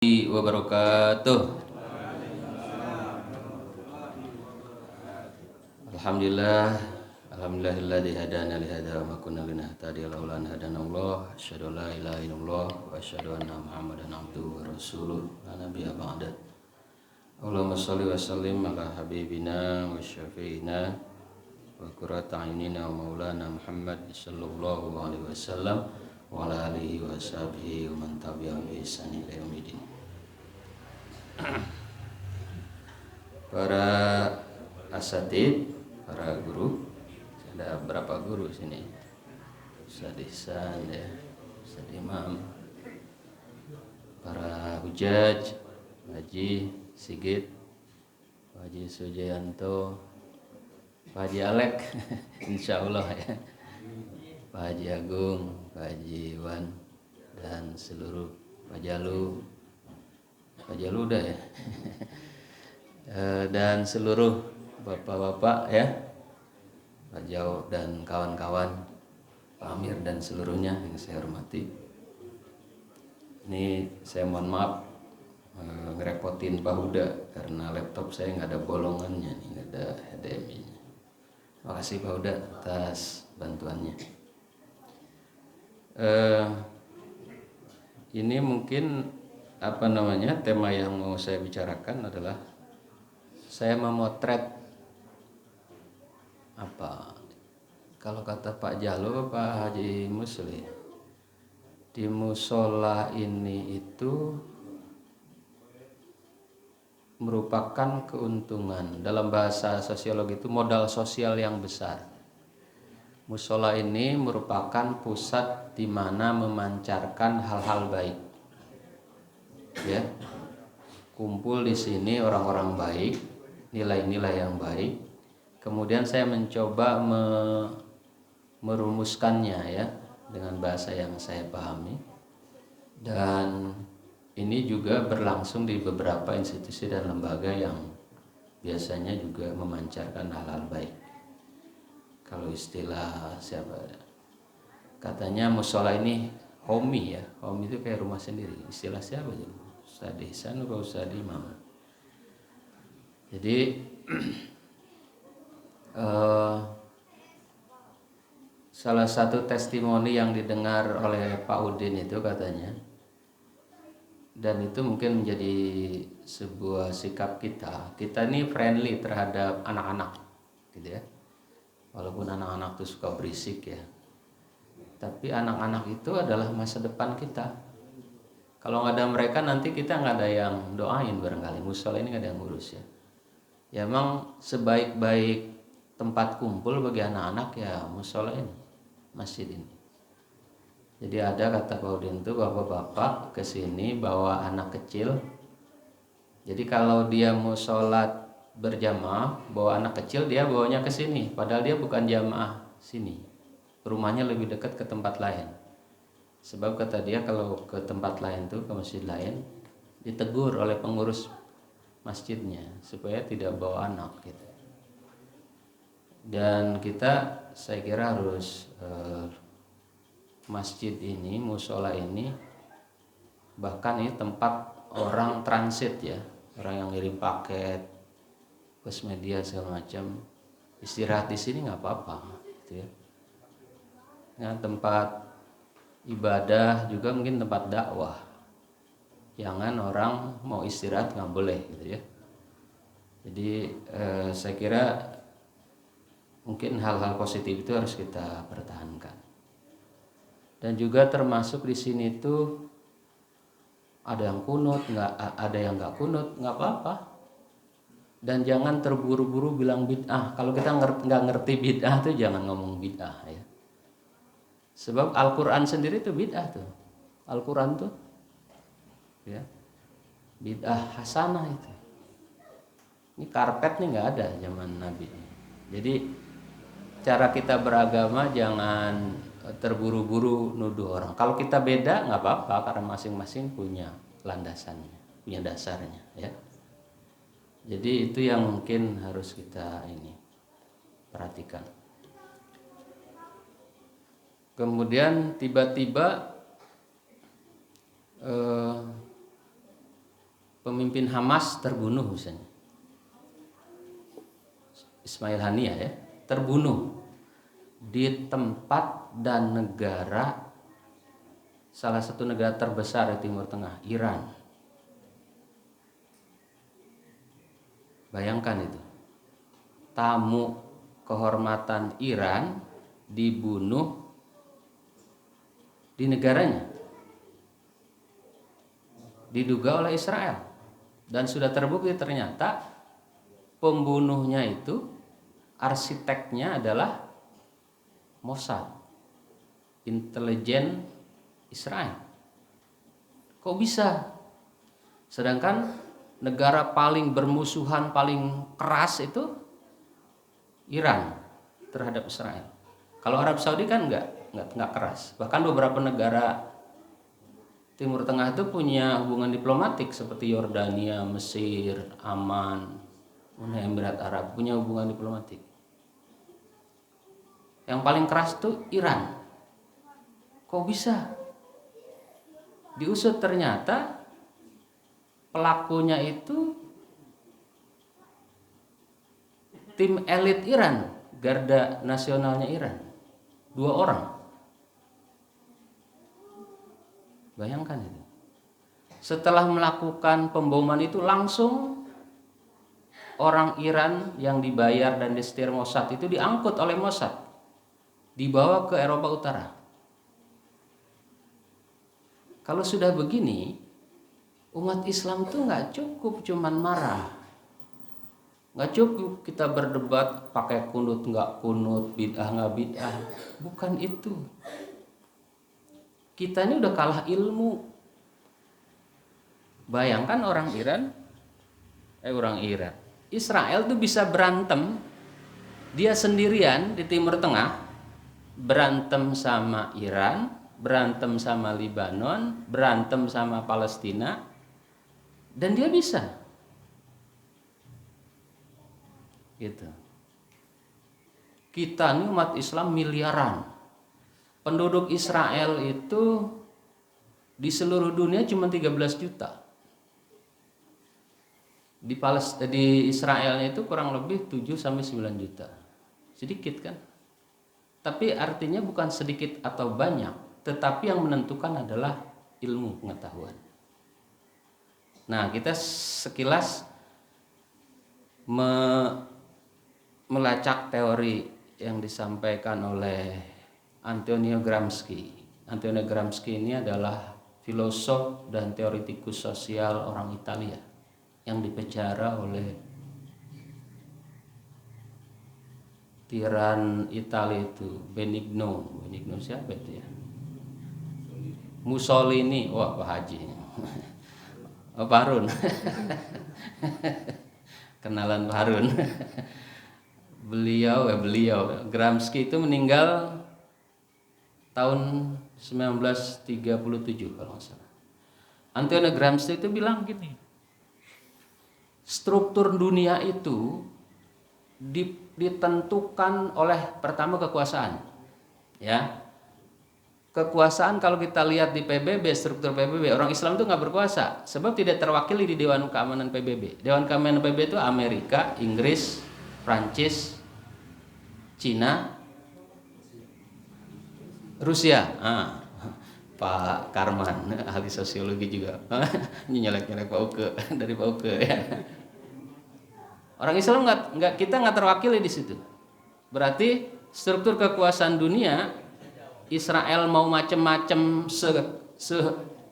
Wabarakatuh. Alhamdulillah, alhamdulillahilladzi hadana li hadza wa ma kunna linahtadiya laula an hadanallah. Asyhadu an la ilaha illallah wa asyhadu anna Muhammadan abduhu wa rasuluh. La nabiyya ba'da. Allahumma shalli wa sallim ala habibina wa syafi'ina wa qurrata a'yunina wa maulana Muhammad sallallahu alaihi wasallam wa ala alihi wa sahbihi wa man tabi'ahum bi ihsan ila yaumil. Para asatid, para guru, ada berapa guru sini? Ustaz Ihsan ya, Ustaz Imam, para hujaj, Haji Sigit, Haji Sujayanto, Pak Haji Alek, insya Allah ya, Pak Haji Agung, Pak Haji Iwan, dan seluruh Pak Jalu udah ya. Dan seluruh bapak-bapak ya, Pak Jau dan kawan-kawan, Pak Amir dan seluruhnya yang saya hormati. Ini saya mohon maaf ngerepotin Pak Huda karena laptop saya nggak ada bolongannya nih, nggak ada HDMI-nya. Makasih Pak Huda atas bantuannya. Ini mungkin tema yang mau saya bicarakan adalah saya memotret kalau kata Pak Jalo, Pak Haji Musli, di musola ini itu merupakan keuntungan, dalam bahasa sosiologi itu modal sosial yang besar. Musola ini merupakan pusat di mana memancarkan hal-hal baik. Ya, kumpul di sini orang-orang baik, nilai-nilai yang baik. Kemudian saya mencoba merumuskannya ya dengan bahasa yang saya pahami. Dan ini juga berlangsung di beberapa institusi dan lembaga yang biasanya juga memancarkan hal-hal baik. Kalau istilah siapa katanya musola ini homi ya, homi itu kayak rumah sendiri. Istilah siapa ya? Ustaz Ihsan atau Ustaz Imam. Jadi salah satu testimoni yang didengar oleh Pak Udin itu katanya, dan itu mungkin menjadi sebuah sikap kita ini friendly terhadap anak-anak gitu ya, walaupun anak-anak itu suka berisik ya, tapi anak-anak itu adalah masa depan kita. Kalau nggak ada mereka nanti kita nggak ada yang doain barangkali, musola ini nggak ada yang ngurus ya. Ya emang sebaik-baik tempat kumpul bagi anak-anak ya musola ini, masjid ini. Jadi ada kata Pak Udin itu, bapak-bapak kesini bawa anak kecil. Jadi kalau dia mau sholat berjamaah bawa anak kecil, dia bawanya ke sini, padahal dia bukan jamaah sini. Rumahnya lebih dekat ke tempat lain. Sebab kata dia kalau ke tempat lain tuh, ke masjid lain, ditegur oleh pengurus masjidnya supaya tidak bawa anak gitu. Dan kita saya kira harus masjid ini, musola ini, bahkan ini tempat orang transit ya, orang yang ngirim paket, bus media segala macam, istirahat di sini nggak apa-apa gitu ya. Nah, tempat ibadah juga mungkin tempat dakwah. Jangan orang mau istirahat nggak boleh gitu ya. Jadi saya kira mungkin hal-hal positif itu harus kita pertahankan. Dan juga termasuk di sini tuh ada yang kunut, ada yang nggak kunut, nggak apa-apa. Dan jangan terburu-buru bilang bid'ah. Kalau kita nggak ngerti bid'ah tuh jangan ngomong bid'ah ya. Sebab Al-Quran sendiri tuh bid'ah tuh. Al-Quran tuh ya, bid'ah hasanah itu. Ini karpet nih nggak ada zaman Nabi. Jadi cara kita beragama jangan terburu-buru nuduh orang. Kalau kita beda nggak apa-apa karena masing-masing punya landasannya, punya dasarnya ya. Jadi itu yang mungkin harus kita perhatikan. Kemudian tiba-tiba pemimpin Hamas terbunuh misalnya, Ismail Haniyah ya, terbunuh di tempat dan negara, salah satu negara terbesar di Timur Tengah, Iran. Bayangkan itu, tamu kehormatan Iran dibunuh di negaranya, diduga oleh Israel, dan sudah terbukti ternyata pembunuhnya itu arsiteknya adalah Mossad, intelijen Israel. Kok bisa? Sedangkan negara paling bermusuhan, paling keras itu Iran terhadap Israel. Kalau Arab Saudi kan enggak keras. Bahkan beberapa negara Timur Tengah itu punya hubungan diplomatik seperti Yordania, Mesir, Aman, Uni Emirat Arab punya hubungan diplomatik. Yang paling keras tuh Iran. Kok bisa? Diusut ternyata pelakunya itu tim elit Iran, garda nasionalnya Iran. 2 orang. Bayangkan itu. Setelah melakukan pemboman itu langsung orang Iran yang dibayar dan disetir Mossad itu diangkut oleh Mossad, dibawa ke Eropa Utara. Kalau sudah begini, umat Islam tuh nggak cukup cuman marah, nggak cukup kita berdebat pakai kunut nggak kunut, bid'ah nggak bid'ah, bukan itu. Kita ini udah kalah ilmu. Bayangkan orang Iran, Israel tuh bisa berantem dia sendirian di Timur Tengah, berantem sama Iran, berantem sama Lebanon, berantem sama Palestina, dan dia bisa. Gitu. Kita ini umat Islam miliaran. Penduduk Israel itu di seluruh dunia cuma 13 juta. Di Israelnya itu kurang lebih 7 sampai 9 juta. Sedikit kan? Tapi artinya bukan sedikit atau banyak, tetapi yang menentukan adalah ilmu pengetahuan. Nah, kita sekilas melacak teori yang disampaikan oleh Antonio Gramsci. Antonio Gramsci ini adalah filosof dan teoretikus sosial orang Italia yang dipenjara oleh tiran Italia itu Benigno siapa itu ya? Mussolini, wah Pak Haji. Oh, Pak Harun. Kenalan Pak Harun. Beliau Gramsci itu meninggal tahun 1937 kalau nggak salah. Antonio Gramsci itu bilang gini, struktur dunia itu ditentukan oleh pertama kekuasaan, ya. Kekuasaan kalau kita lihat di PBB, struktur PBB, orang Islam itu nggak berkuasa sebab tidak terwakili di Dewan Keamanan PBB. Dewan Keamanan PBB itu Amerika, Inggris, Prancis, Cina, Rusia. Pak Karman, ahli sosiologi juga. Nyelek-nyelek Pak Uke dari Pak Uke ya. Orang Islam kita nggak terwakili di situ. Berarti struktur kekuasaan dunia, Israel mau macam-macam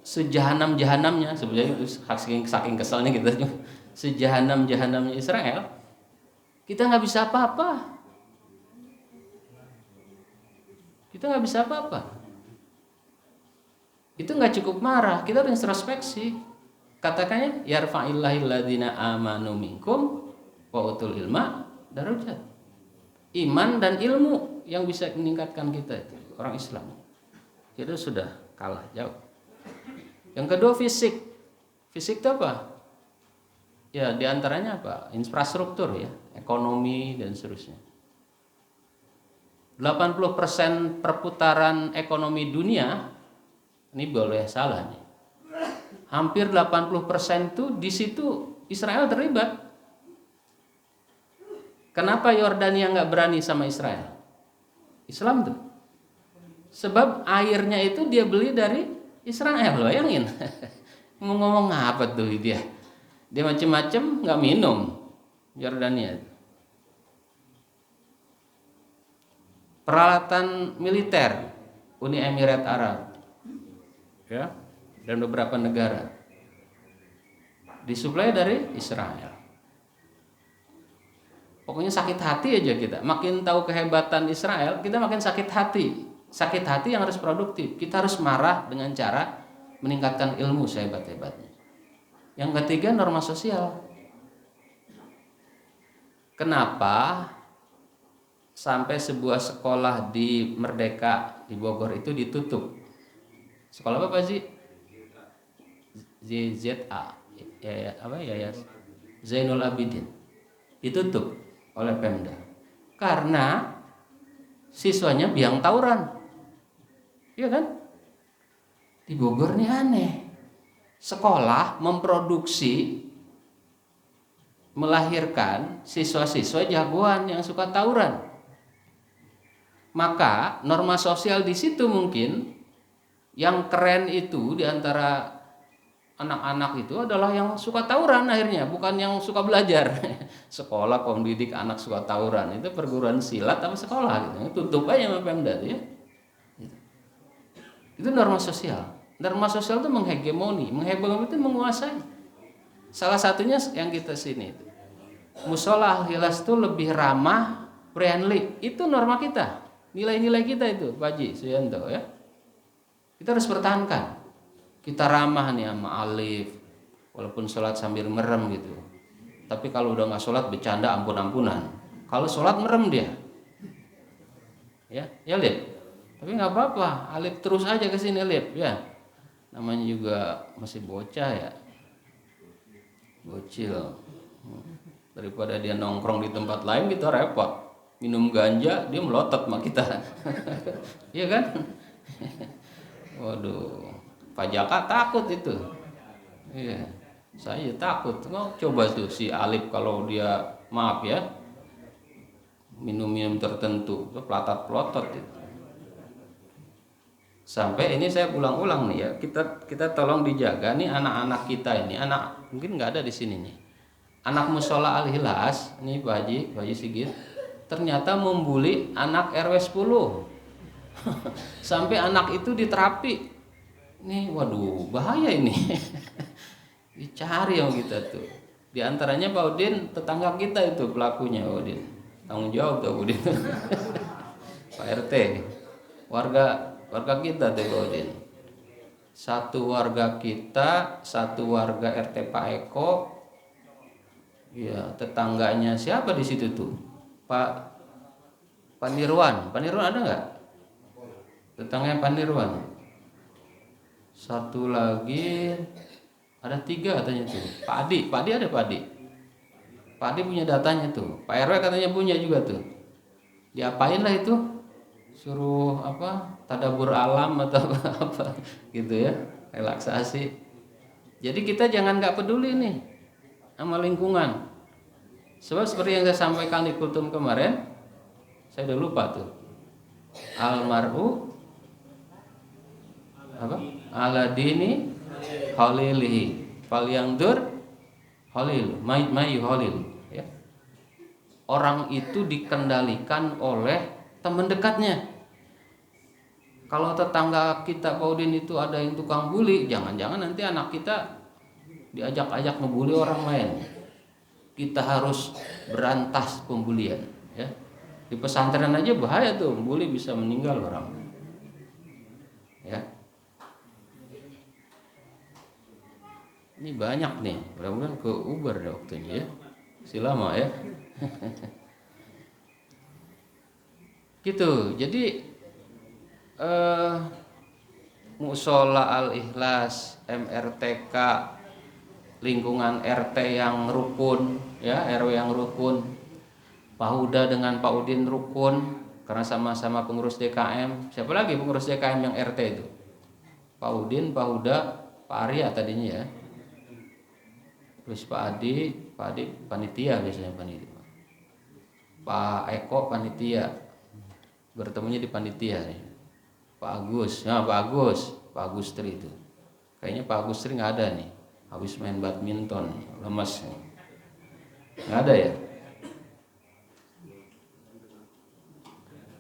sejahanam-jahanamnya, sebenarnya itu saking keselnya kita, sejahanam-jahanamnya Israel, kita nggak bisa apa-apa. Itu nggak cukup marah, kita harus introspeksi. Katakannya yarfa'illahil ladzina amanu minkum wa utul ilma darajat. Iman dan ilmu yang bisa meningkatkan kita itu orang Islam. Itu sudah kalah jauh. Yang kedua fisik. Fisik itu apa? Ya diantaranya apa? Infrastruktur ya, ekonomi dan seterusnya. 80% perputaran ekonomi dunia, ini boleh salah nih, Hampir 80% tuh di situ Israel terlibat. Kenapa Yordania nggak berani sama Israel? Islam tuh. Sebab airnya itu dia beli dari Israel, bayangin. Mau ngomong apa tuh dia? Dia macem-macem nggak minum Yordania. Peralatan militer Uni Emirat Arab, ya, dan beberapa negara disuplai dari Israel. Pokoknya sakit hati aja kita. Makin tahu kehebatan Israel, kita makin sakit hati. Sakit hati yang harus produktif. Kita harus marah dengan cara meningkatkan ilmu sehebat-hebatnya. Yang ketiga, norma sosial. Kenapa sampai sebuah sekolah di Merdeka di Bogor itu ditutup? Sekolah apa sih? ZZA, ya, Zainul Abidin. Ditutup oleh Pemda karena siswanya biang tawuran. Iya kan? Di Bogor nih aneh. Sekolah memproduksi, melahirkan siswa-siswa jagoan yang suka tawuran. Maka norma sosial di situ mungkin yang keren itu di antara anak-anak itu adalah yang suka tawuran akhirnya, bukan yang suka belajar. Sekolah kok mendidik anak suka tawuran, itu perguruan silat apa sekolah gitu. Tutup aja sama Pemda ya. Itu norma sosial. Norma sosial itu menghegemoni itu menguasai. Salah satunya yang kita sini itu. Musola Al-Ikhlas itu lebih ramah, friendly. Itu norma kita. Nilai-nilai kita itu, Pak Haji Suyanto ya. Kita harus pertahankan. Kita ramah nih sama Alif, walaupun sholat sambil merem gitu. Tapi kalau udah nggak sholat bercanda ampun-ampunan. Kalau sholat merem dia, ya Lip. Tapi nggak apa-apa, Alif terus aja ke sini Lip, ya. Namanya juga masih bocah ya, bocil. Daripada dia nongkrong di tempat lain kita repot. Minum ganja dia melotot sama kita, iya kan? Waduh. Pak Jaka takut itu, iya, saya takut. Coba tuh si Alif kalau dia maaf ya minum-minum tertentu, itu pelotot itu. Sampai ini saya ulang-ulang nih ya, kita tolong dijaga nih anak-anak kita ini, anak mungkin nggak ada di sini nih, anak musola Al-Ikhlas, nih Pak Haji Sigit, ternyata membuli anak RW 10, sampai anak itu diterapi. Nih, waduh, bahaya ini. Dicari yang kita tuh. Di antaranya Pak Udin, tetangga kita itu pelakunya Pak Udin. Tanggung jawab tuh Pak Udin. Pak RT, warga kita tuh Pak Udin. Satu warga kita, satu warga RT Pak Eko. Ya, tetangganya siapa di situ tuh? Pak Nirwan. Pak Nirwan ada nggak? Tetangganya Pak Nirwan. Satu lagi ada 3 katanya tuh. Pak Adi ada Pak Adi. Pak Adi punya datanya tuh. Pak RW katanya punya juga tuh. Diapain lah itu? Suruh apa? Tadabur alam atau apa gitu ya. Relaksasi. Jadi kita jangan nggak peduli nih sama lingkungan. Sebab seperti yang saya sampaikan di kultum kemarin, saya udah lupa tuh. Almar'u apa? Ala dini khalilihi falyangdur khalil may khalil ya. Orang itu dikendalikan oleh teman dekatnya. Kalau tetangga kita Paudin itu ada yang tukang bully, jangan-jangan nanti anak kita diajak-ajak ngebully orang lain. Kita harus berantas pembulian ya. Di pesantren aja bahaya tuh, bully bisa meninggal orang. Ya. Ini banyak nih, mudah-mudahan ke Uber deh waktunya ya. Masih lama ya. Gitu. Jadi Musola Al-Ikhlas, MRTK, lingkungan RT yang rukun ya, RW yang rukun. Pak Huda dengan Pak Udin rukun karena sama-sama pengurus DKM. Siapa lagi pengurus DKM yang RT itu? Pak Udin, Pak Huda, Pak Arya tadinya ya. Terus Pak Adi panitia biasanya panitia. Pak Eko panitia. Bertemunya di panitia nih. Pak Agus, Pak Agustri itu. Kayaknya Pak Agustri nggak ada nih. Habis main badminton, lemas. Nggak ada ya?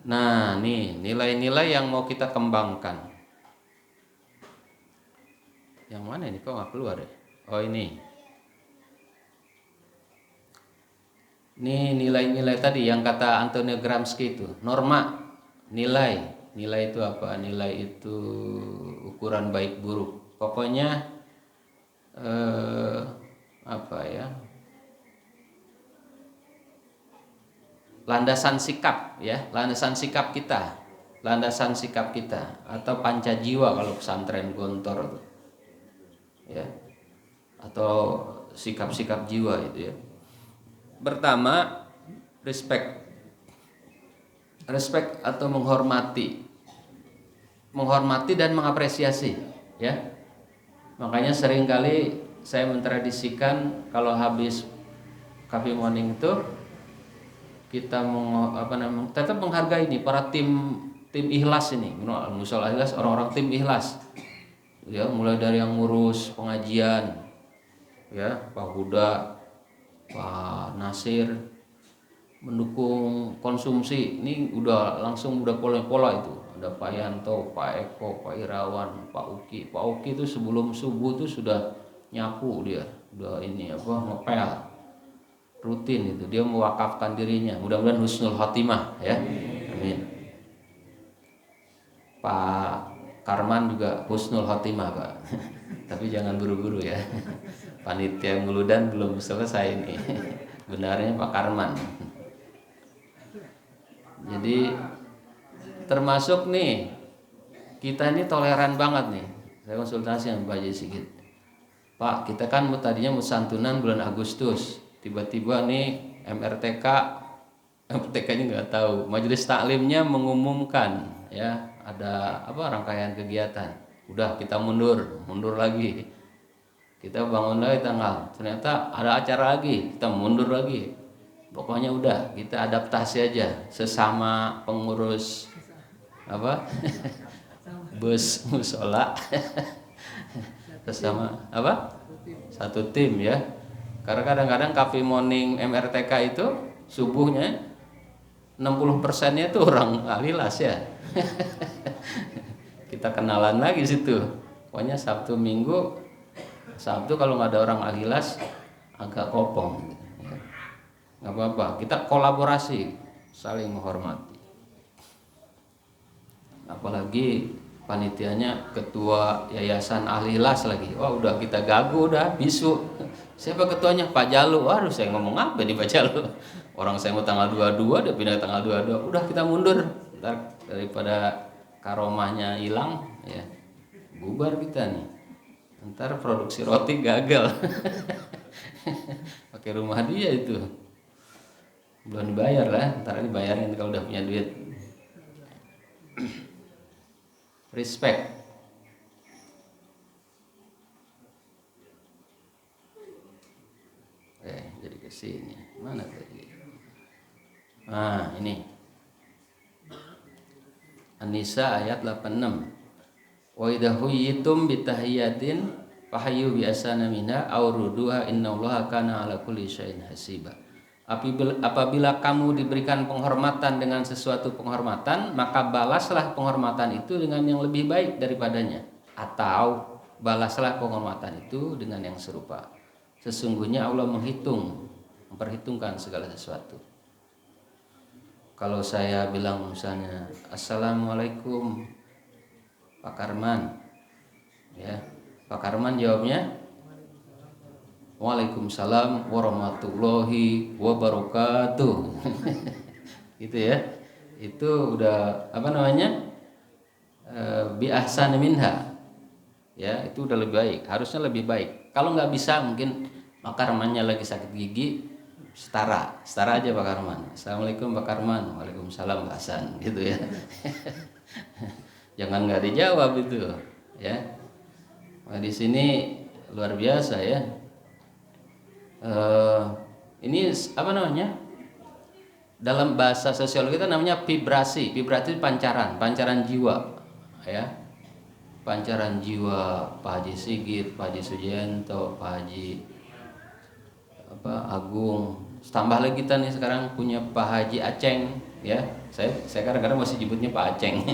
Nah, nih nilai-nilai yang mau kita kembangkan. Yang mana ini? Kok nggak keluar ya? Oh ini. Ini nilai-nilai tadi yang kata Antonio Gramsci itu, norma, nilai itu apa? Nilai itu ukuran baik buruk. Pokoknya apa ya? Landasan sikap ya, landasan sikap kita atau panca jiwa kalau pesantren Gontor ya, atau sikap-sikap jiwa itu ya. Pertama, respect atau menghormati dan mengapresiasi ya. Makanya seringkali saya mentradisikan kalau habis coffee morning itu kita tetap menghargai nih para tim ikhlas ini, musola ikhlas, orang-orang tim ikhlas ya, mulai dari yang ngurus pengajian ya, Pak Huda, Pak Nasir, mendukung konsumsi ini udah pola itu. Ada Pak Yanto, Pak Eko, Pak Irawan, Pak Uki itu sebelum subuh tuh sudah nyapu dia, udah ini ngepel rutin itu, dia mewakafkan dirinya. Mudah-mudahan husnul khotimah ya, amin. Pak Karman juga husnul khotimah Pak. Tapi jangan buru-buru ya. Panitia Nguludan belum selesai ini. Benarnya Pak Karman. Jadi termasuk nih, kita ini toleran banget nih. Saya konsultasi dengan Pak Haji Sigit. Pak, kita kan tadinya mau santunan bulan Agustus. Tiba-tiba nih MRTK-nya nggak tahu. Majelis taklimnya mengumumkan ya, ada rangkaian kegiatan. Udah kita mundur lagi. Kita bangun lagi tanggal, ternyata ada acara lagi, kita mundur lagi. Pokoknya udah, kita adaptasi aja sesama pengurus bus musola. Sesama satu tim ya. Karena kadang-kadang coffee morning MRTK itu subuhnya 60%-nya itu orang ahlilas ya. Kita kenalan lagi situ. Pokoknya Sabtu kalau nggak ada orang ahlilas agak kopong. Nggak apa-apa, kita kolaborasi, saling menghormati. Apalagi panitianya ketua yayasan ahlilas lagi. Wah udah kita gagu, udah bisu. Siapa ketuanya? Pak Jalu. Waduh, saya ngomong apa nih Pak Jalu? Orang saya mau tanggal 22, dia pindah tanggal 22. Udah kita mundur. Ntar daripada karomahnya hilang ya, bubar kita nih. Ntar produksi roti gagal. Pakai rumah dia itu. Belum dibayar lah, ntar dibayarin kalau udah punya duit. Respect. Jadi kesini. Mana tadi? Nah ini An-Nisa ayat 86. Wa idza huyyitum bitahiyatin fahayyu bi asana minha aw rudduha innallaha kana ala kulli syai'in hasiba. Apabila kamu diberikan penghormatan dengan sesuatu penghormatan, maka balaslah penghormatan itu dengan yang lebih baik daripadanya, atau balaslah penghormatan itu dengan yang serupa. Sesungguhnya Allah memperhitungkan segala sesuatu. Kalau saya bilang misalnya Assalamualaikum Pak Karman, ya Pak Karman jawabnya Waalaikumsalam warahmatullahi wabarakatuh. Gitu ya. Itu udah bi ahsan minha. Ya, itu udah lebih baik, harusnya lebih baik. Kalau nggak bisa mungkin Pak Karmannya lagi sakit gigi, setara aja Pak Karman. Assalamualaikum Pak Karman. Waalaikumsalam Pak Hasan, gitu ya. Jangan nggak dijawab itu, ya. Nah, di sini luar biasa ya. Ini apa namanya? Dalam bahasa sosiologi itu namanya vibrasi. Vibrasi itu pancaran jiwa, ya. Pancaran jiwa Pak Haji Sigit, Pak Haji Sugianto, Pak Haji Agung. Tambah lagi kita nih sekarang punya Pak Haji Aceng, ya. Saya kadang-kadang masih nyebutnya Pak Aceng.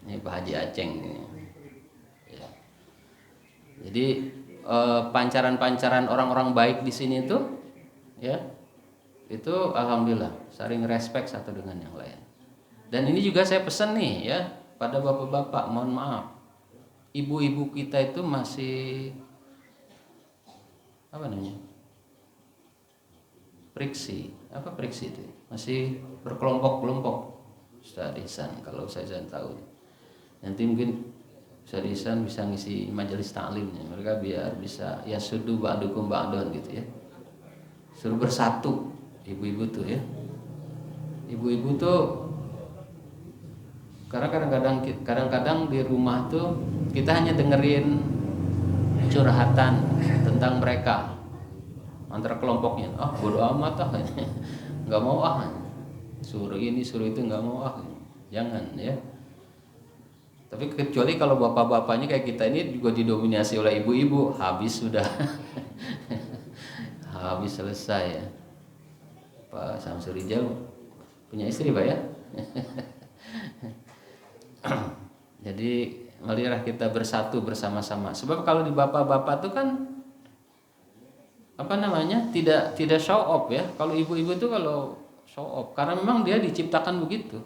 Ini Pak Haji Aceng ini. Ya. Jadi pancaran-pancaran orang-orang baik di sini tuh, ya, itu alhamdulillah saling respect satu dengan yang lain. Dan ini juga saya pesan nih ya pada bapak-bapak, mohon maaf, ibu-ibu kita itu masih apa namanya, friksi itu masih berkelompok-kelompok. Ustaz Ihsan kalau saya tahu, nanti mungkin Ustaz Ihsan bisa ngisi majelis taklimnya, mereka biar bisa ya sudu ba'dukum ba'dun gitu ya, suruh bersatu ibu-ibu tuh ya. Ibu-ibu tuh karena kadang-kadang di rumah tuh kita hanya dengerin curhatan tentang mereka antara kelompoknya, bodo amat nggak mau suruh ini suruh itu nggak mau jangan ya. Tapi kecuali kalau bapak-bapaknya kayak kita ini juga didominasi oleh ibu-ibu, habis sudah. Habis selesai ya. Pak Samsul Rijal punya istri Pak ya. Jadi marilah kita bersatu bersama-sama. Sebab kalau di bapak-bapak itu kan apa namanya, tidak show off ya. Kalau ibu-ibu itu kalau show off, karena memang dia diciptakan begitu.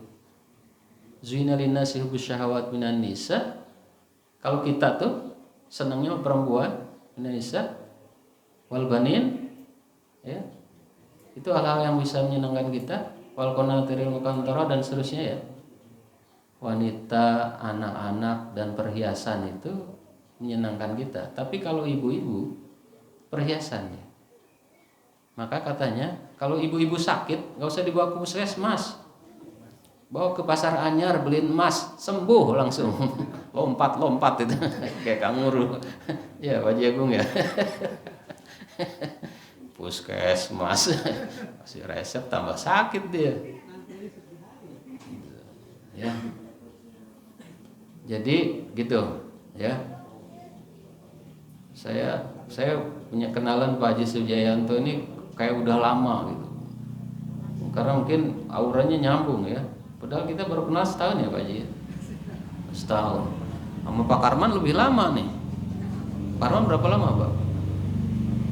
Zuina linnasi hubbus syahawat minan nisa. Kalau kita tuh senangnya perempuan, minan nisa wal banin, ya. Itu hal-hal yang bisa menyenangkan kita, wal qanatiril muqantara dan seterusnya ya. Wanita, anak-anak dan perhiasan itu menyenangkan kita. Tapi kalau ibu-ibu, perhiasannya. Maka katanya kalau ibu-ibu sakit nggak usah dibawa ke puskesmas, bawa ke pasar anyar beliin emas, sembuh langsung. Lompat itu kayak kanguru. Ya Pak Jagung ya. Puskesmas masih resep tambah sakit dia. Ya. Jadi gitu ya. Saya punya kenalan Pak Haji Sugianto ini kayak udah lama gitu. Karena mungkin auranya nyambung ya. Padahal kita baru kenal setahun ya Pak Haji. Setahun. Sama Pak Karman lebih lama nih. Pak Karman berapa lama Pak?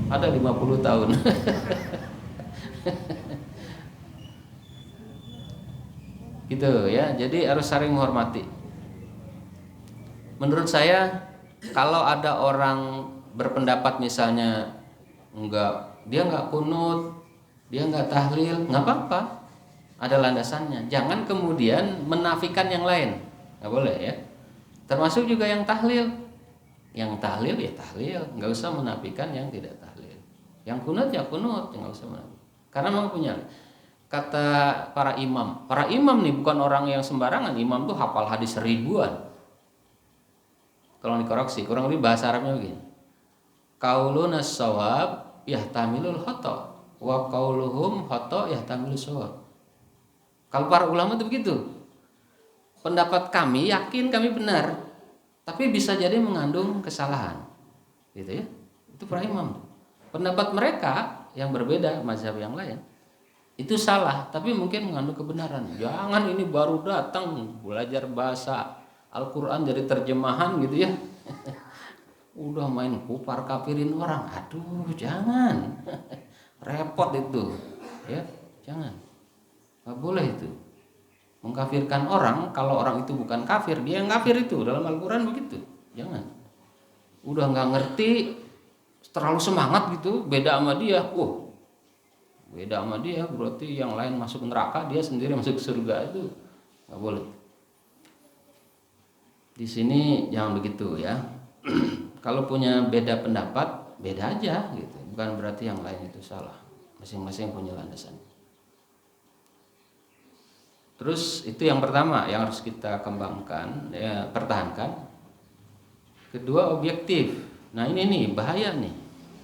Ada 50 tahun. Gitu ya. Jadi harus saling menghormati. Menurut saya kalau ada orang berpendapat misalnya dia nggak kunut, dia nggak tahlil, nggak apa-apa, ada landasannya. Jangan kemudian menafikan yang lain, nggak boleh ya. Termasuk juga yang tahlil ya tahlil, nggak usah menafikan yang tidak tahlil. Yang kunut ya kunut, nggak usah menafikan. Karena memang punya kata para imam nih bukan orang yang sembarangan. Imam tuh hafal hadis ribuan. Kalau dikoreksi, kurang lebih bahasa Arabnya begini. Qaulun as-shawab yahtamilul khata' wa qauluhum khata' yahtamilus shawab. Kalau para ulama itu begitu. Pendapat kami yakin kami benar, tapi bisa jadi mengandung kesalahan. Gitu ya. Itu para imam. Pendapat mereka yang berbeda mazhab yang lain itu salah, tapi mungkin mengandung kebenaran. Jangan ini baru datang belajar bahasa Al-Quran jadi terjemahan gitu ya. Udah main kupar kafirin orang. Aduh jangan. Repot itu ya. Jangan. Gak boleh itu mengkafirkan orang. Kalau orang itu bukan kafir, dia yang kafir itu. Dalam Al-Quran begitu. Jangan. Udah gak ngerti, terlalu semangat gitu, beda sama dia. Beda sama dia berarti yang lain masuk neraka, dia sendiri masuk surga. Itu gak boleh. Di sini jangan begitu ya. Kalau punya beda pendapat, beda aja gitu. Bukan berarti yang lain itu salah. Masing-masing punya landasan. Terus itu yang pertama yang harus kita kembangkan, ya, pertahankan. kedua objektif. Nah ini nih bahaya nih.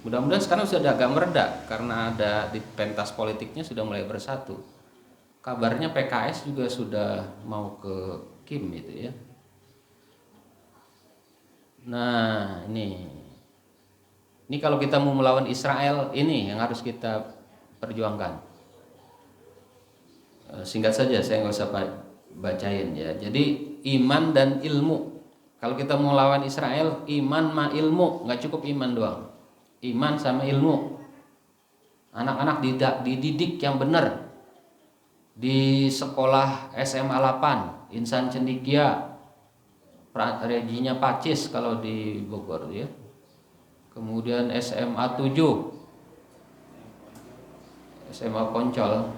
Mudah-mudahan sekarang sudah agak mereda karena ada di pentas politiknya sudah mulai bersatu. Kabarnya PKS juga sudah mau ke Kim itu ya. Nah ini kalau kita mau melawan Israel, ini yang harus kita perjuangkan. Singkat saja, saya nggak usah bacain ya. Jadi iman dan ilmu. Kalau kita mau lawan Israel, iman ma ilmu, nggak cukup iman doang. Iman sama ilmu. Anak-anak dididik yang benar di sekolah SMA 8, Insan Cendikia, Reginya Pacis kalau di Bogor ya. Kemudian SMA 7, SMA Poncol.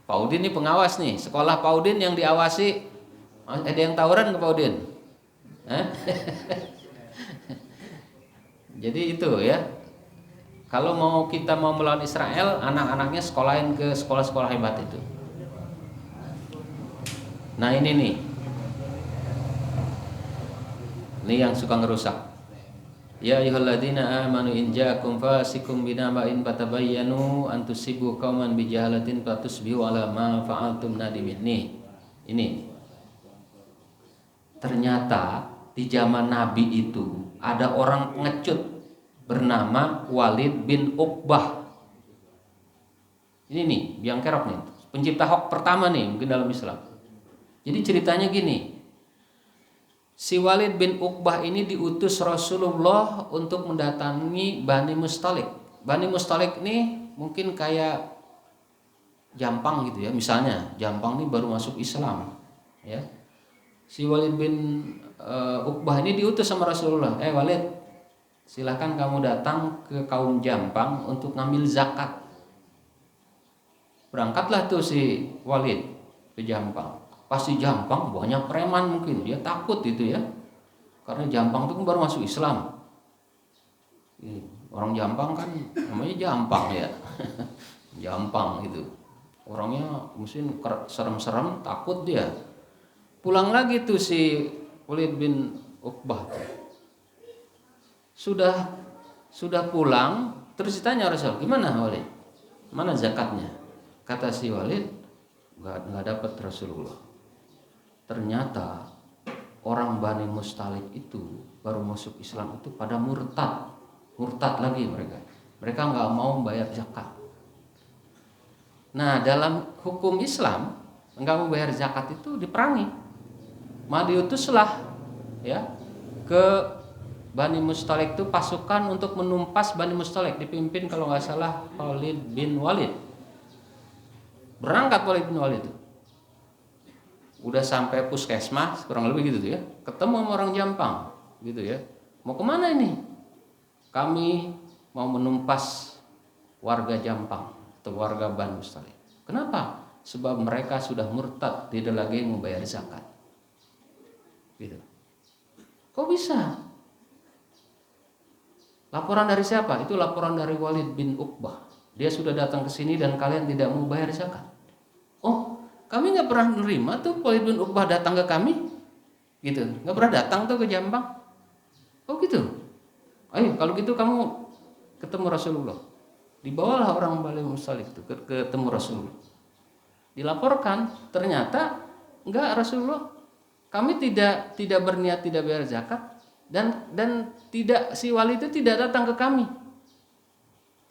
Paudin ini pengawas nih. Sekolah Paudin yang diawasi, ada yang tawuran ke Paudin? Jadi itu ya. Kalau kita mau melawan Israel, anak-anaknya sekolahin ke sekolah-sekolah hebat itu. Nah ini nih. Ini yang suka ngerusak. Ya ayyuhalladzina amanu in ja'akum fasikum binaba'in fatabayyanu an tusibu qauman bijahalatin fatusbihu ala ma fa'altum nadimin. Ini. Ternyata di zaman Nabi itu ada orang pengecut bernama Walid bin Uqbah. Ini nih, biang kerok nih, pencipta hoax pertama nih mungkin dalam Islam. Jadi ceritanya gini. Si Walid bin Uqbah ini diutus Rasulullah untuk mendatangi Bani Mustalik. Bani Mustalik ini mungkin kayak Jampang gitu ya. Misalnya Jampang ini baru masuk Islam ya. Si Walid bin Uqbah ini diutus sama Rasulullah. Walid, silahkan kamu datang ke kaum Jampang untuk ngambil zakat. Berangkatlah tuh si Walid ke Jampang. Pasti Jampang banyak preman mungkin, dia takut itu ya. Karena Jampang itu kan baru masuk Islam. Orang Jampang kan namanya Jampang ya. Jampang itu. Orangnya mungkin serem-serem, takut dia. Pulang lagi tuh si Walid bin Uqbah. Sudah pulang, terus ditanya Rasul, "Gimana Walid? Mana zakatnya?" Kata si Walid, "Enggak dapat Rasulullah." Ternyata orang Bani Mustalik itu baru masuk Islam itu pada murtad lagi mereka nggak mau membayar zakat. Nah dalam hukum Islam nggak mau bayar zakat itu diperangi, diutuslah ya ke Bani Mustalik itu pasukan untuk menumpas Bani Mustalik, dipimpin kalau nggak salah Khalid bin Walid. Berangkat Khalid bin Walid itu. Udah sampai puskesmas kurang lebih gitu ya, ketemu sama orang Jampang gitu ya. Mau kemana ini? Kami mau menumpas warga Jampang atau warga Bani Mustalik. Kenapa? Sebab mereka sudah murtad, tidak lagi membayar zakat. Gitu. Kok bisa? Laporan dari siapa? Itu laporan dari Walid bin Uqbah. Dia sudah datang ke sini dan kalian tidak mau bayar zakat. Oh, kami nggak pernah menerima tuh Walid bin Uqbah datang ke kami, gitu. Nggak pernah datang tuh ke Jampang. Oh gitu. Ayo kalau gitu kamu ketemu Rasulullah. Dibawalah orang Bani Mustalik itu ketemu Rasulullah. Dilaporkan, ternyata enggak Rasulullah. Kami tidak berniat tidak bayar zakat dan tidak si wali itu tidak datang ke kami.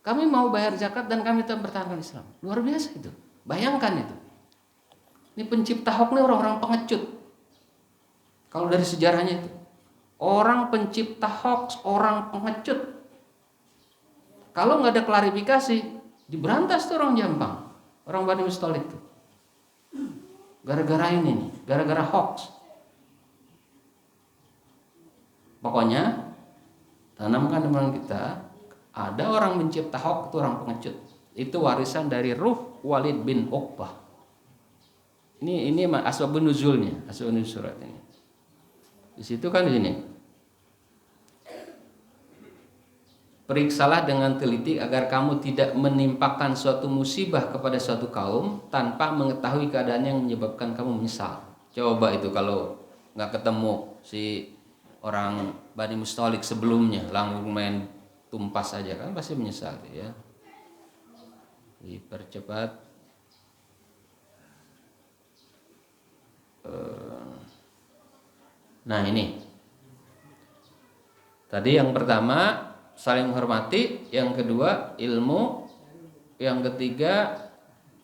Kami mau bayar zakat dan kami tetap bertahan Islam. Luar biasa itu. Bayangkan itu. Ini pencipta hoax ini orang-orang pengecut. Kalau dari sejarahnya itu, orang pencipta hoax, orang pengecut. Kalau nggak ada klarifikasi, diberantas tuh orang Jampang, orang Bani Mustalik itu. Gara-gara ini nih, gara-gara hoax. Pokoknya tanamkan dalam kita, ada orang mencipta hoax itu orang pengecut. Itu warisan dari ruh Walid bin Uqbah. Ini asbabun nuzulnya, asbabun nuzul surat ini. Di situ kan di sini. Periksalah dengan teliti agar kamu tidak menimpakan suatu musibah kepada suatu kaum tanpa mengetahui keadaan yang menyebabkan kamu menyesal. Coba itu kalau nggak ketemu si orang Bani Mustalik sebelumnya, langsung main tumpas saja kan pasti menyesal ya. Dipercepat. Nah ini tadi yang pertama saling menghormati, yang kedua ilmu, yang ketiga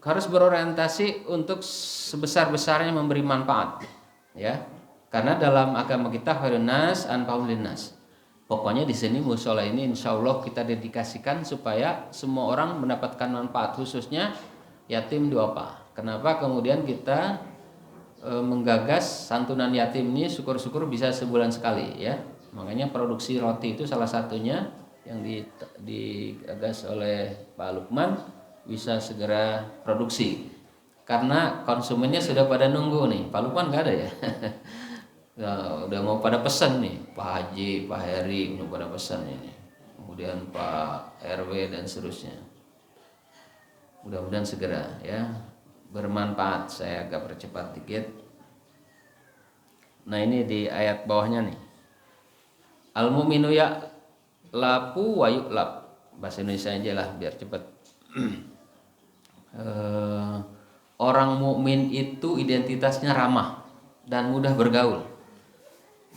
harus berorientasi untuk sebesar-besarnya memberi manfaat ya. Karena dalam agama kita khairun nas anfa'uhum linnas. Pokoknya di sini musola ini insya Allah kita dedikasikan supaya semua orang mendapatkan manfaat, khususnya yatim duafa. Kenapa kemudian kita menggagas santunan yatim ini, syukur-syukur bisa sebulan sekali ya. Makanya produksi roti itu salah satunya yang digagas oleh Pak Lukman bisa segera produksi. Karena konsumennya sudah pada nunggu nih. Pak Lukman nggak ada ya. Nah, udah mau pada pesan nih, Pak Haji, Pak Heri udah pada pesan ini. Kemudian Pak RW dan seterusnya. Mudah-mudahan segera ya bermanfaat. Saya agak percepat dikit. Nah ini di ayat bawahnya nih. Al-mu'minu ya lapu wa yu'lab. Bahasa Indonesia aja lah biar cepat. Orang mukmin itu identitasnya ramah dan mudah bergaul.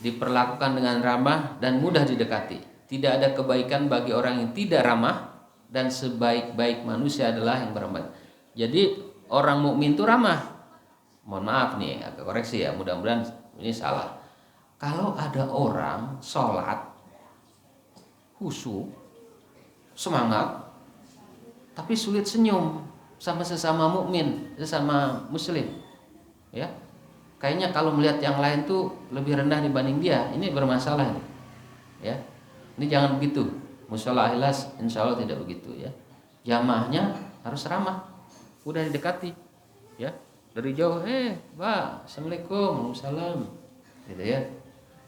Diperlakukan dengan ramah dan mudah didekati. Tidak ada kebaikan bagi orang yang tidak ramah, dan sebaik-baik manusia adalah yang berahmat. Jadi orang mukmin itu ramah. Mohon maaf nih, agak koreksi ya, mudah-mudahan ini salah. Kalau ada orang sholat khusyuk, semangat, tapi sulit senyum sama sesama mukmin, sesama muslim, ya. Kayaknya kalau melihat yang lain tuh lebih rendah dibanding dia, ini bermasalah, ya. Ini jangan begitu. Mushola Ikhlas insya Allah tidak begitu, ya. Jamaahnya harus ramah, udah didekati, ya. Dari jauh, Pak, assalamualaikum, waalaikumsalam, gitu ya.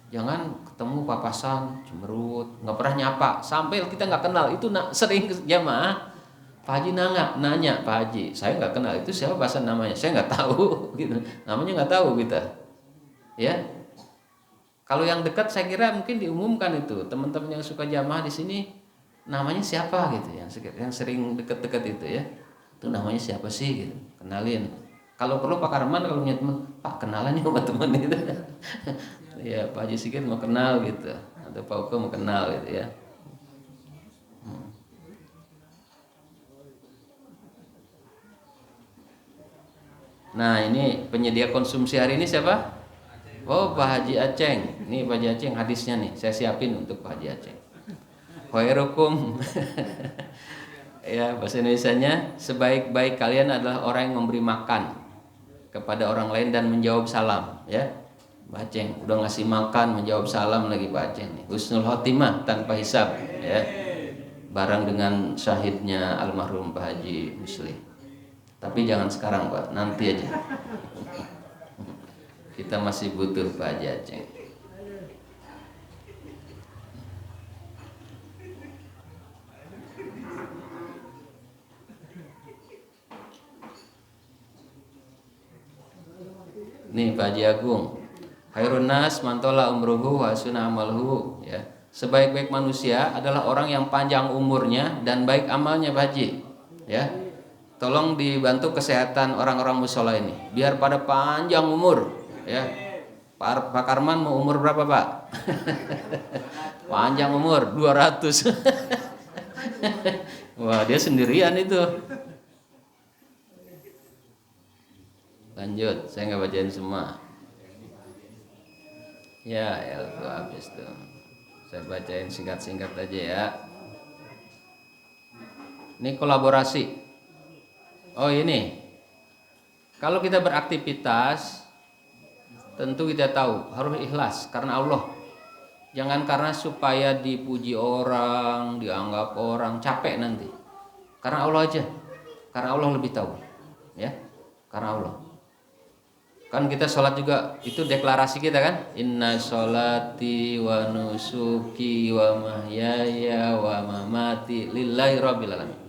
Jangan ketemu papasan, cemberut, nggak pernah nyapa, sampai kita nggak kenal. Itu sering jamaah. Pak Haji nanya, Pak Haji, saya nggak kenal itu siapa papasan namanya, saya nggak tahu, gitu. Namanya nggak tahu kita, ya. Kalau yang dekat saya kira mungkin diumumkan itu, teman-teman yang suka jamaah di sini, namanya siapa gitu, yang sering deket-deket itu ya, itu namanya siapa sih gitu, kenalin. Kalau perlu Pak Karman kalau punya teman, Pak kenalan ya sama teman gitu. Ya Pak Haji Sikit mau kenal gitu, atau Pak Uko mau kenal gitu ya. Nah ini penyedia konsumsi hari ini siapa? Oh Pak Haji Aceng. Ini Pak Haji Aceng hadisnya nih, saya siapin untuk Pak Haji Aceng. Khairukum. Ya bahasa Indonesianya, sebaik-baik kalian adalah orang yang memberi makan kepada orang lain dan menjawab salam, ya. Pak Aceng udah ngasih makan, menjawab salam lagi Pak Aceng nih. Husnul khotimah tanpa hisab, ya. Barang dengan syahidnya almarhum Pak Haji Muslim. Tapi jangan sekarang Pak, nanti aja. Kita masih butuh Pak Haji Aceng. Nih Pak Haji Agung, khairun nas mantola umruhu wa hasuna amalhu, ya. Sebaik-baik manusia adalah orang yang panjang umurnya dan baik amalnya Pak Haji, ya. Tolong dibantu kesehatan orang-orang musola ini biar pada panjang umur, ya. Pak Karman mau umur berapa Pak? Panjang umur 200. Wah dia sendirian itu. Lanjut, saya nggak bacain semua. Ya, itu habis tuh. Saya bacain singkat-singkat aja ya. Ini kolaborasi. Oh ini, kalau kita beraktivitas, tentu kita tahu harus ikhlas karena Allah. Jangan karena supaya dipuji orang, dianggap orang, capek nanti. Karena Allah aja. Karena Allah lebih tahu, ya. Karena Allah. Kan kita sholat juga, itu deklarasi kita kan, inna sholati wa nusuki wa mahyaya wa mamati lillahi rabbil alamin.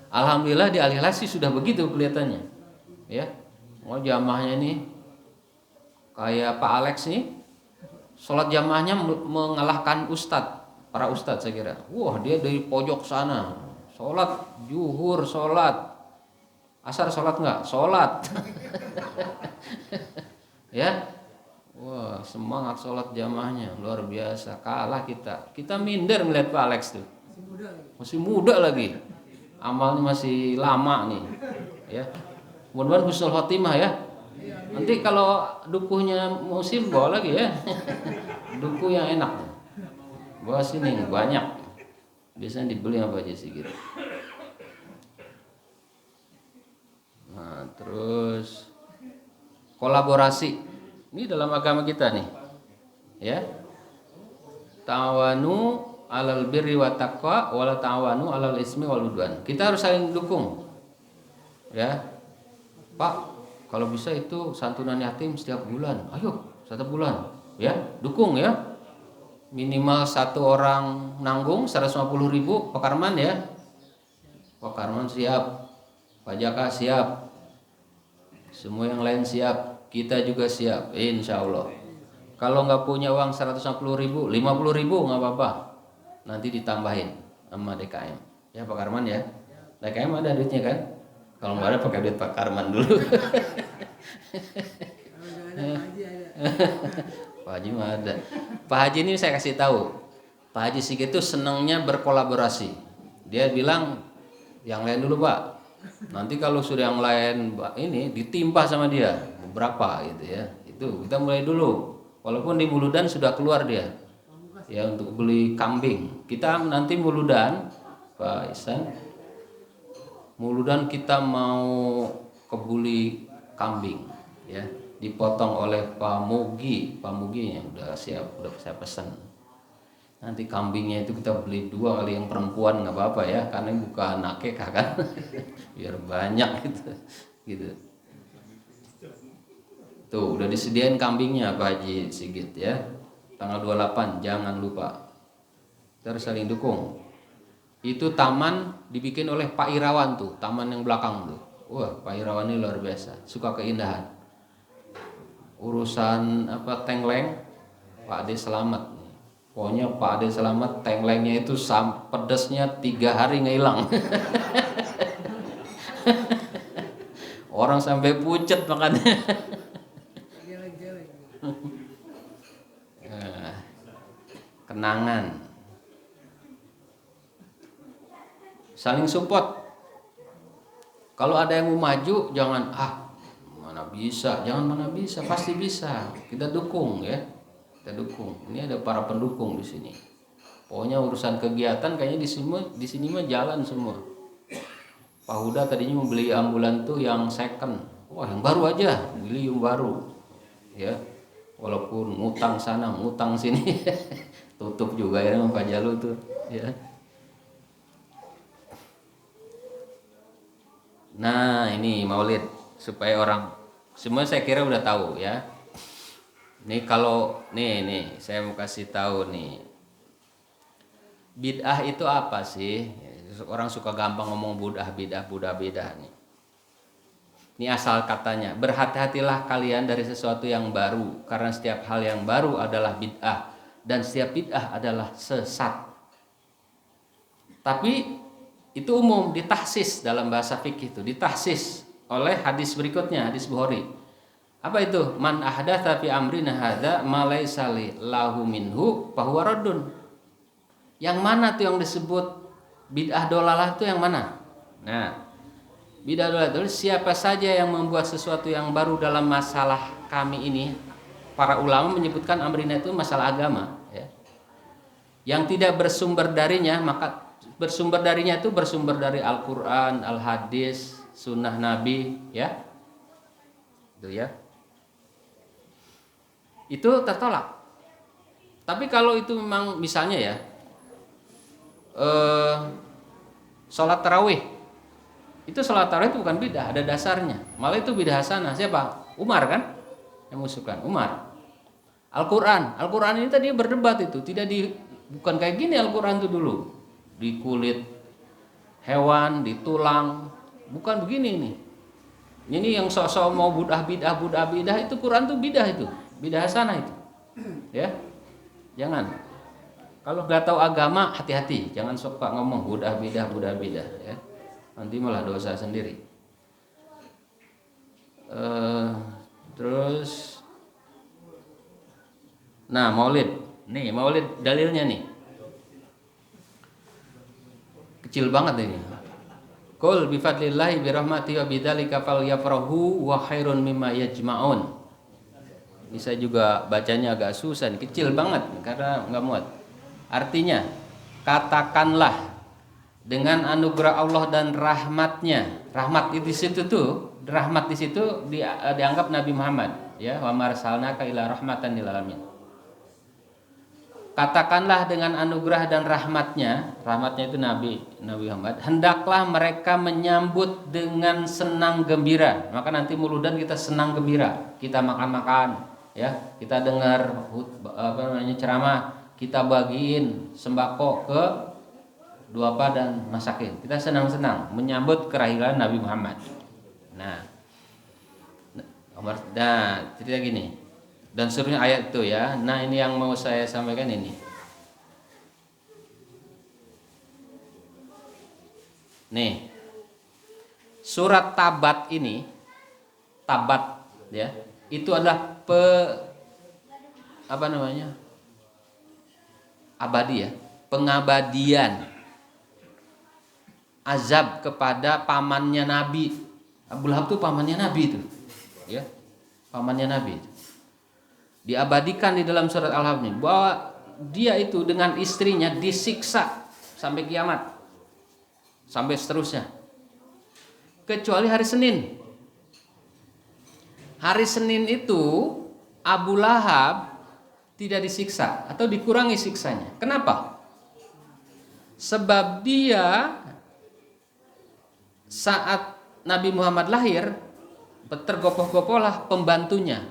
Alhamdulillah di Al-Ikhlas sudah begitu kelihatannya, ya. Oh jamaahnya ini Kayak Pak Alex nih, sholat jamaahnya mengalahkan para ustadz saya kira. Wah, dia dari pojok sana, sholat zuhur, sholat asar, sholat nggak? Sholat. Ya, wah semangat sholat jamaahnya luar biasa. Kalah kita minder melihat Pak Alex tuh. Masih muda lagi, amalnya masih lama nih. Ya, mudah-mudahan husnul khotimah ya. Nanti kalau dukuhnya musim bawa lagi ya. Duku yang enak. Bawa sini banyak. Biasanya dibeli apa aja sih gitu. Nah, terus kolaborasi. Ini dalam agama kita nih. Ya. Ta'awanu 'alal birri wa taqwa wa la ta'awanu 'alal ismi wal udwan. Kita harus saling dukung. Ya. Pak, kalau bisa itu santunan yatim setiap bulan. Ayo, 1 bulan. Ya, dukung ya. Minimal 1 orang nanggung 150.000, Pak Karman ya. Pak Karman siap. Pak Jaka siap. Semua yang lain siap. Kita juga siap, insya Allah. Kalau nggak punya uang 150.000, 50.000 nggak apa-apa. Nanti ditambahin sama DKM. Ya Pak Karman ya. DKM ada duitnya kan? Kalau nggak ada pakai duit Pak Karman dulu. Pak Haji mah ada. Pak Haji ini saya kasih tahu. Pak Haji Sigit itu senangnya berkolaborasi. Dia bilang yang lain dulu Pak. Nanti kalau sudah yang lain ini ditimpa sama dia berapa gitu ya. Itu kita mulai dulu. Walaupun di Muludan sudah keluar dia. Ya untuk beli kambing. Kita nanti Muludan Pak Ihsan. Muludan kita mau kebuli kambing ya. Dipotong oleh Pak Mugi yang udah siap, udah saya pesan. Nanti kambingnya itu kita beli 2 kali, yang perempuan nggak apa-apa ya, karena bukan akekah kan, biar banyak gitu. Tuh udah disediain kambingnya Pak Haji Sigit ya, tanggal 28 jangan lupa. Kita harus saling dukung. Itu taman dibikin oleh Pak Irawan tuh, taman yang belakang tuh. Wah Pak Irawan ini luar biasa, suka keindahan. Urusan tengleng Pak Ade Selamat. Pokoknya Pak Ade Selamat tenglengnya itu pedesnya 3 hari ngilang. Orang sampai pucet makannya. Kenangan. Saling support. Kalau ada yang mau maju jangan mana bisa, pasti bisa. Kita dukung ya. Kita dukung. Ini ada para pendukung di sini. Pokoknya urusan kegiatan kayaknya di sini mah jalan semua. Pak Huda tadinya mau beli ambulan tuh yang second. Wah, yang baru aja, beli yang baru. Ya. Walaupun ngutang sana, ngutang sini. Tutup juga ya Pak Jalu tuh, ya. Nah, ini Maulid supaya orang semua saya kira udah tahu ya. Nih kalau nih saya mau kasih tahu nih. Bid'ah itu apa sih? Orang suka gampang ngomong bid'ah nih. Ini asal katanya, berhati-hatilah kalian dari sesuatu yang baru, karena setiap hal yang baru adalah bid'ah dan setiap bid'ah adalah sesat. Tapi itu umum, ditahsis dalam bahasa fikih itu, ditahsis oleh hadis berikutnya, hadis Bukhari. Apa itu? Man ahdatsa fi amrina hadza ma laysa lahu minhu fa huwa raddun. Yang mana tuh yang disebut bid'ah dolalah itu yang mana? Nah, bid'ah dolalah itu siapa saja yang membuat sesuatu yang baru dalam masalah kami ini. Para ulama menyebutkan amrina itu masalah agama, ya. Yang tidak bersumber darinya, maka bersumber darinya itu bersumber dari Al-Qur'an, Al-Hadis, Sunnah Nabi, ya. Itu ya. Itu tertolak. Tapi kalau itu memang misalnya ya, sholat tarawih, itu sholat tarawih itu bukan bid'ah, ada dasarnya. Malah itu bid'ah hasanah. Siapa? Umar kan yang mengusulkan, Umar. Al-Qur'an ini tadi berdebat itu, bukan kayak gini Al-Qur'an itu dulu. Di kulit hewan, di tulang, bukan begini nih. Ini yang sok-sok mau bid'ah itu Quran tuh bid'ah itu. bidah hasanah itu. Ya. Jangan. Kalau nggak tahu agama, hati-hati, jangan suka ngomong budah bidah ya. Nanti malah dosa sendiri. Terus nah, Maulid. Nih, Maulid dalilnya nih. Kecil banget ini. Qul bi fadlillahi bi rahmatihi wa bidzalika falyafrahu wa khairun mimma yajma'un. Bisa juga bacanya agak susah, kecil banget karena nggak muat. Artinya, katakanlah dengan anugerah Allah dan rahmatnya. Rahmat di situ tuh, rahmat di situ dianggap Nabi Muhammad, ya, wa marsalnaka ila rahmatan lil alamin. Katakanlah dengan anugerah dan rahmatnya itu Nabi Muhammad, hendaklah mereka menyambut dengan senang gembira. Maka nanti muludan kita senang gembira, kita makan-makan, ya, kita dengar ceramah, kita bagiin sembako ke duafa dan masakin. Kita senang-senang menyambut kelahiran Nabi Muhammad. Nah, cerita gini. Dan seluruhnya ayat itu ya. Nah, ini yang mau saya sampaikan ini. Nih. Surat Tabat ini, Tabat ya, itu adalah abadi ya, pengabadian azab kepada pamannya Nabi. Abu Lahab itu pamannya Nabi itu, ya, pamannya Nabi itu. Diabadikan di dalam surat Al-Lahab ini bahwa dia itu dengan istrinya disiksa sampai kiamat, sampai seterusnya, kecuali hari Senin. Hari Senin itu Abu Lahab tidak disiksa atau dikurangi siksanya. Kenapa? Sebab dia saat Nabi Muhammad lahir tergopoh-gopohlah pembantunya,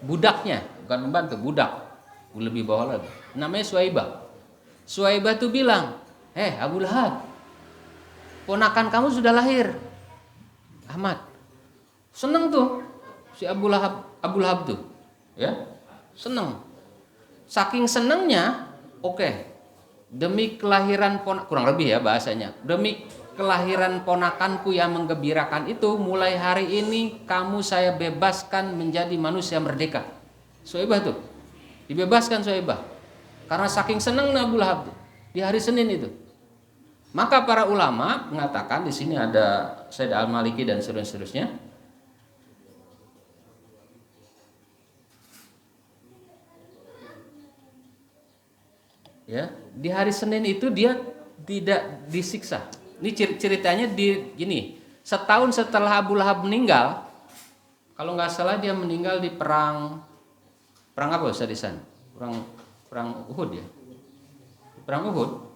budaknya, bukan pembantu, budak, lebih bawah lagi, namanya Suwaibah. Suwaibah tuh bilang, Abu Lahab, ponakan kamu sudah lahir, Ahmad. Seneng tuh si Abu Lahab tuh, ya, seneng. Saking senengnya, demi kelahiran kurang lebih ya bahasanya, demi kelahiran ponakanku yang menggembirakan itu, mulai hari ini kamu saya bebaskan menjadi manusia merdeka. Suwaibah tuh dibebaskan Suwaibah karena saking senang Abu Lahab tuh, di hari Senin itu. Maka para ulama mengatakan, di sini ada Said Al-Maliki dan seterusnya, ya, di hari Senin itu dia tidak disiksa. Ini ceritanya gini, setahun setelah Abu Lahab meninggal, kalau nggak salah dia meninggal di perang apa Ustaz di sana? Perang Uhud ya? Perang Uhud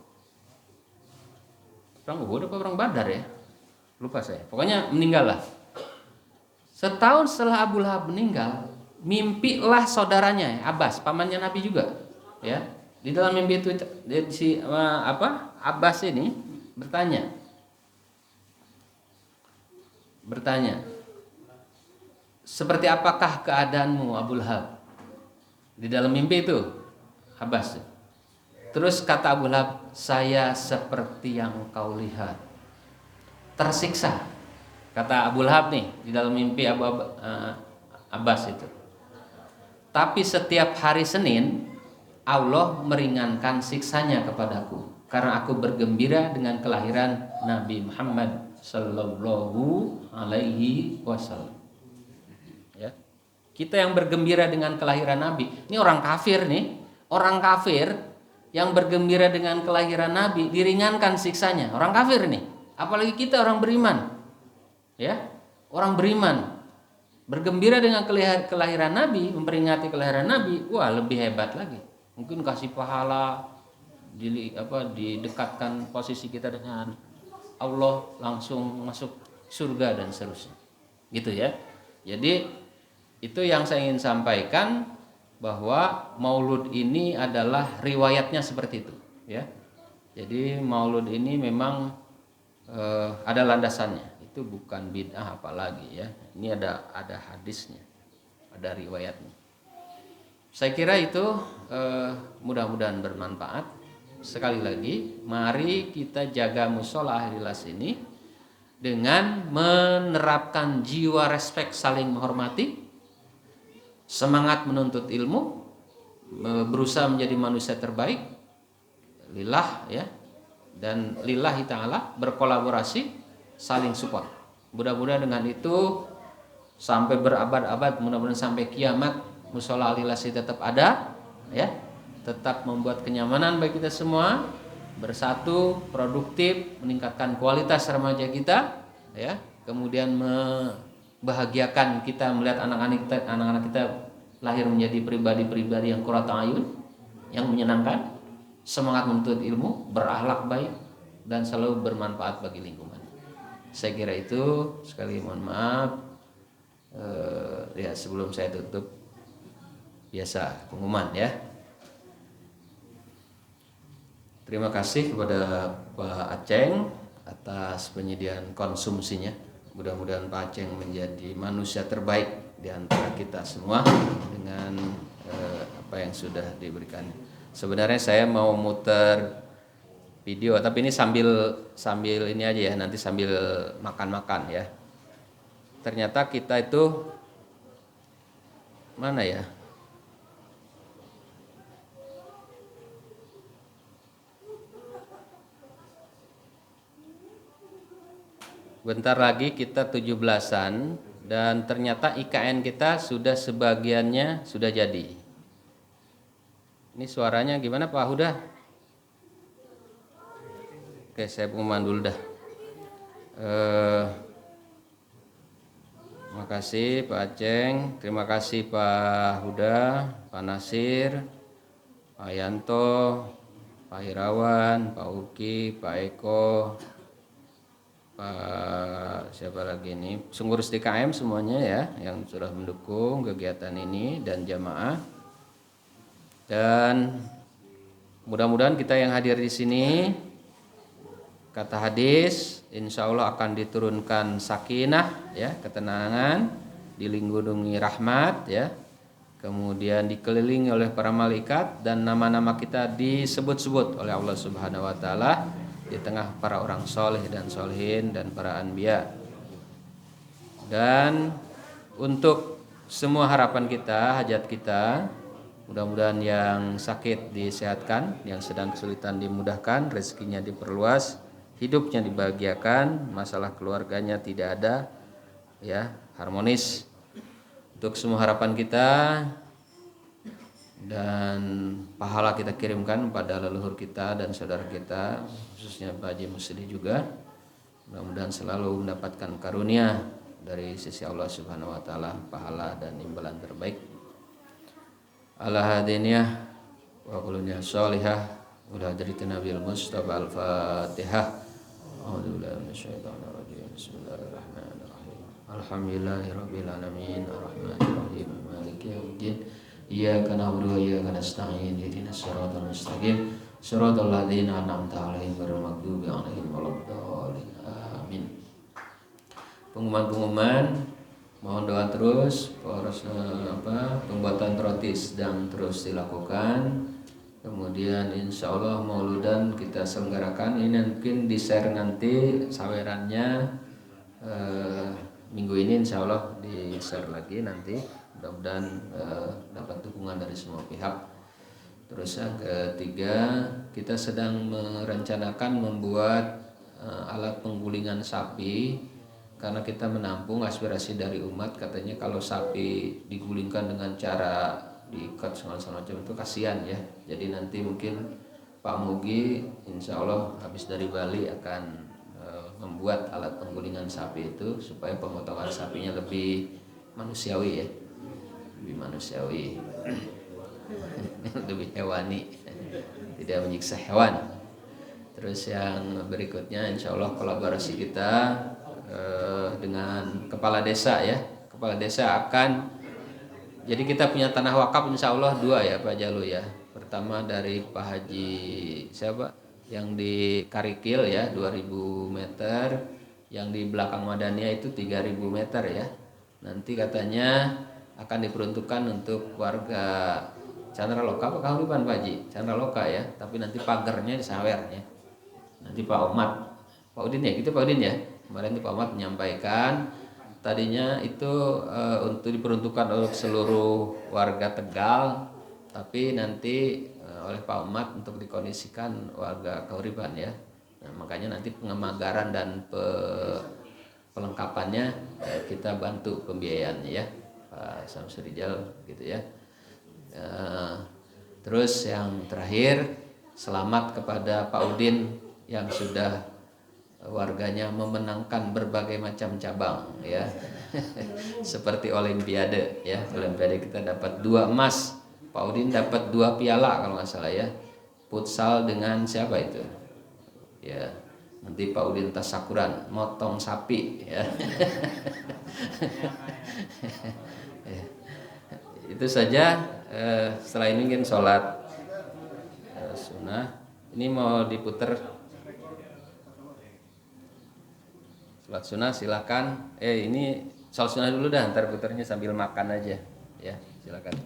apa perang Badar ya? Lupa saya. Pokoknya meninggal lah. Setahun setelah Abu Lahab meninggal, mimpilah saudaranya Abbas, pamannya Nabi juga, ya. Di dalam mimpi itu Abbas ini bertanya, seperti apakah keadaanmu Abu Lahab? Di dalam mimpi itu Abbas. Terus kata Abu Lahab, saya seperti yang kau lihat, tersiksa. Kata Abu Lahab nih di dalam mimpi Abbas itu. Tapi setiap hari Senin Allah meringankan siksanya kepadaku karena aku bergembira dengan kelahiran Nabi Muhammad sallallahu alaihi wasallam. Ya. Kita yang bergembira dengan kelahiran Nabi. Ini orang kafir nih, orang kafir yang bergembira dengan kelahiran Nabi diringankan siksanya. Orang kafir nih, apalagi kita orang beriman. Ya, orang beriman bergembira dengan kelahiran Nabi, memperingati kelahiran Nabi, wah lebih hebat lagi. Mungkin kasih pahala, didekatkan posisi kita dengan Allah, langsung masuk surga dan seterusnya. Gitu ya. Jadi itu yang saya ingin sampaikan, bahwa Maulud ini adalah riwayatnya seperti itu, ya. Jadi Maulud ini memang ada landasannya. Itu bukan bid'ah apalagi ya. Ini ada hadisnya, ada riwayatnya. Saya kira itu mudah-mudahan bermanfaat. Sekali lagi, mari kita jaga musola Ahli Ikhlas ini dengan menerapkan jiwa respek saling menghormati, semangat menuntut ilmu, berusaha menjadi manusia terbaik, lillah ya, dan lillahi ta'ala, berkolaborasi, saling support. Mudah-mudahan dengan itu sampai berabad-abad, mudah-mudahan sampai kiamat musola Ahli Ikhlas tetap ada ya, tetap membuat kenyamanan bagi kita semua, bersatu, produktif, meningkatkan kualitas remaja kita ya, kemudian membahagiakan kita melihat anak-anak kita lahir menjadi pribadi-pribadi yang qurratu ayun, yang menyenangkan, semangat menuntut ilmu, berakhlak baik, dan selalu bermanfaat bagi lingkungan. Saya kira itu. Sekali mohon maaf ya, sebelum saya tutup biasa pengumuman ya. Terima kasih kepada Pak Aceng atas penyediaan konsumsinya. Mudah-mudahan Pak Aceng menjadi manusia terbaik di antara kita semua dengan apa yang sudah diberikan. Sebenarnya saya mau muter video, tapi ini sambil ini aja ya, nanti sambil makan-makan ya. Ternyata kita itu mana ya? Bentar lagi kita 17-an dan ternyata IKN kita sudah sebagiannya sudah jadi. Ini suaranya gimana Pak Huda? Oke, saya pengumuman dulu dah. Terima kasih Pak Aceng, terima kasih Pak Huda, Pak Nasir, Pak Yanto, Pak Irawan, Pak Uki, Pak Eko, Pak siapa lagi ini, pengurus DKM semuanya ya yang sudah mendukung kegiatan ini dan jamaah. Dan mudah-mudahan kita yang hadir di sini, kata hadis, insya Allah akan diturunkan sakinah ya, ketenangan, dilindungi rahmat ya, kemudian dikelilingi oleh para malaikat, dan nama-nama kita disebut-sebut oleh Allah Subhanahu wa taala di tengah para orang soleh dan solehin dan para anbiya. Dan untuk semua harapan kita, hajat kita, mudah-mudahan yang sakit disehatkan, yang sedang kesulitan dimudahkan, rezekinya diperluas, hidupnya dibahagiakan, masalah keluarganya tidak ada ya, harmonis. Untuk semua harapan kita dan pahala kita kirimkan pada leluhur kita dan saudara kita, khususnya Pak Haji Musli juga. Mudah-mudahan selalu mendapatkan karunia dari sisi Allah Subhanahu wa taala, pahala dan imbalan terbaik. Ala hadiniyah wa quluniyah sholihah wa la hadritina bil mustafa al-fatihah. A'udzubillahi minasyaitonir rajim. Bismillahirrahmanirrahim. Alhamdulillahirabbil alamin arrahmanir rahim maliki yaumiddin. Iyyaka na'budu wa iyyaka nasta'in ihdinas siratal mustaqim siratal ladzina an'amta 'alaihim ghairil maghdubi 'alaihim waladdallin. Amin. Pengumuman mohon doa terus, pembuatan roti sedang terus dilakukan. Kemudian insya Allah mauludan kita selenggarakan. Ini mungkin di share nanti sawerannya minggu ini, insya Allah di share lagi nanti. Mudah-mudahan dapat dukungan dari semua pihak. Terus yang ketiga, kita sedang merencanakan membuat alat penggulingan sapi, karena kita menampung aspirasi dari umat. Katanya kalau sapi digulingkan dengan cara diikat segala macam itu kasihan ya. Jadi nanti mungkin Pak Mugi insya Allah habis dari Bali akan membuat alat penggulingan sapi itu supaya pemotongan sapinya lebih manusiawi ya, lebih manusiawi, lebih hewani, tidak menyiksa hewan. Terus yang berikutnya insya Allah kolaborasi kita dengan kepala desa ya. Kepala desa akan, jadi kita punya tanah wakaf insya Allah 2 ya Pak Jalu ya. Pertama dari Pak Haji siapa yang di Karikil ya 2000 meter, yang di belakang Madania itu 3000 meter ya. Nanti katanya akan diperuntukkan untuk warga Chandra Loka apa Kahuripan Pak Haji? Chandra Loka ya, tapi nanti pagernya disawer ya. Nanti Pak Omat, Pak Udin ya, gitu Pak Udin ya. Kemarin Pak Omat menyampaikan tadinya itu untuk diperuntukkan untuk seluruh warga Tegal, tapi nanti oleh Pak Omat untuk dikondisikan warga Kahuripan ya. Nah, makanya nanti pengemagaran dan pelengkapannya kita bantu pembiayaannya ya, Pak Samsurijal gitu ya. Terus yang terakhir, selamat kepada Pak Udin yang sudah warganya memenangkan berbagai macam cabang ya. Seperti olimpiade ya, olimpiade kita dapat 2 emas, Pak Udin dapat 2 piala kalau nggak salah ya. Futsal dengan siapa itu ya, nanti Pak Udin tasakuran motong sapi ya. Itu saja. Setelah ini mungkin sholat sunnah. Ini mau diputer sholat sunnah, silakan. Ini sholat sunnah dulu dah, ntar puternya sambil makan aja ya, silakan.